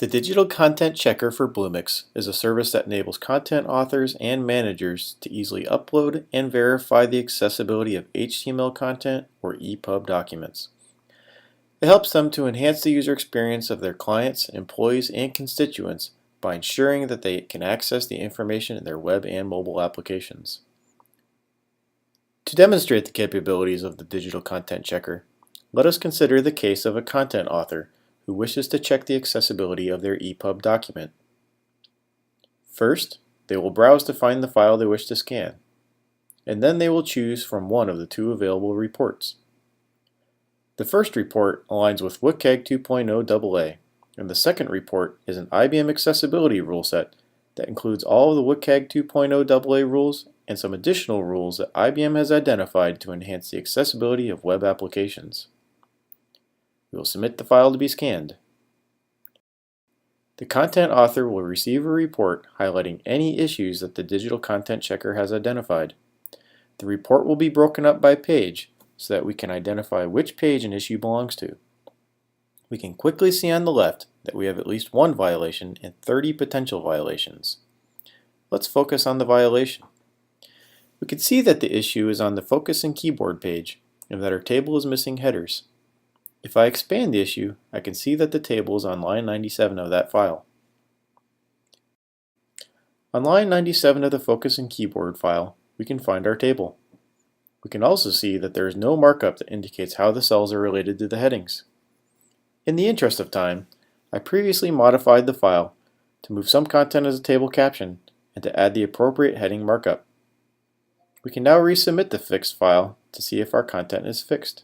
The Digital Content Checker for Bluemix is a service that enables content authors and managers to easily upload and verify the accessibility of HTML content or EPUB documents. It helps them to enhance the user experience of their clients, employees, and constituents by ensuring that they can access the information in their web and mobile applications. To demonstrate the capabilities of the Digital Content Checker, let us consider the case of a content author who wishes to check the accessibility of their EPUB document. First, they will browse to find the file they wish to scan, and then they will choose from one of the two available reports. The first report aligns with WCAG 2.0 AA, and the second report is an IBM accessibility rule set that includes all of the WCAG 2.0 AA rules and some additional rules that IBM has identified to enhance the accessibility of web applications. We will submit the file to be scanned. The content author will receive a report highlighting any issues that the Digital Content Checker has identified. The report will be broken up by page so that we can identify which page an issue belongs to. We can quickly see on the left that we have at least one violation and 30 potential violations. Let's focus on the violation. We can see that the issue is on the Focus and Keyboard page and that our table is missing headers. If I expand the issue, I can see that the table is on line 97 of that file. On line 97 of the Focus and Keyboard file, we can find our table. We can also see that there is no markup that indicates how the cells are related to the headings. In the interest of time, I previously modified the file to move some content as a table caption and to add the appropriate heading markup. We can now resubmit the fixed file to see if our content is fixed.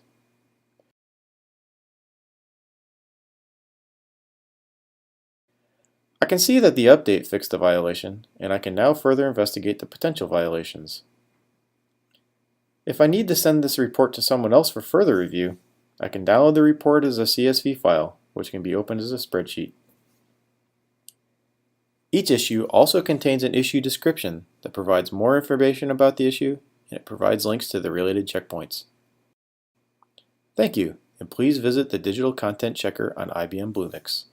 I can see that the update fixed the violation, and I can now further investigate the potential violations. If I need to send this report to someone else for further review, I can download the report as a CSV file, which can be opened as a spreadsheet. Each issue also contains an issue description that provides more information about the issue, and it provides links to the related checkpoints. Thank you, and please visit the Digital Content Checker on IBM Bluemix.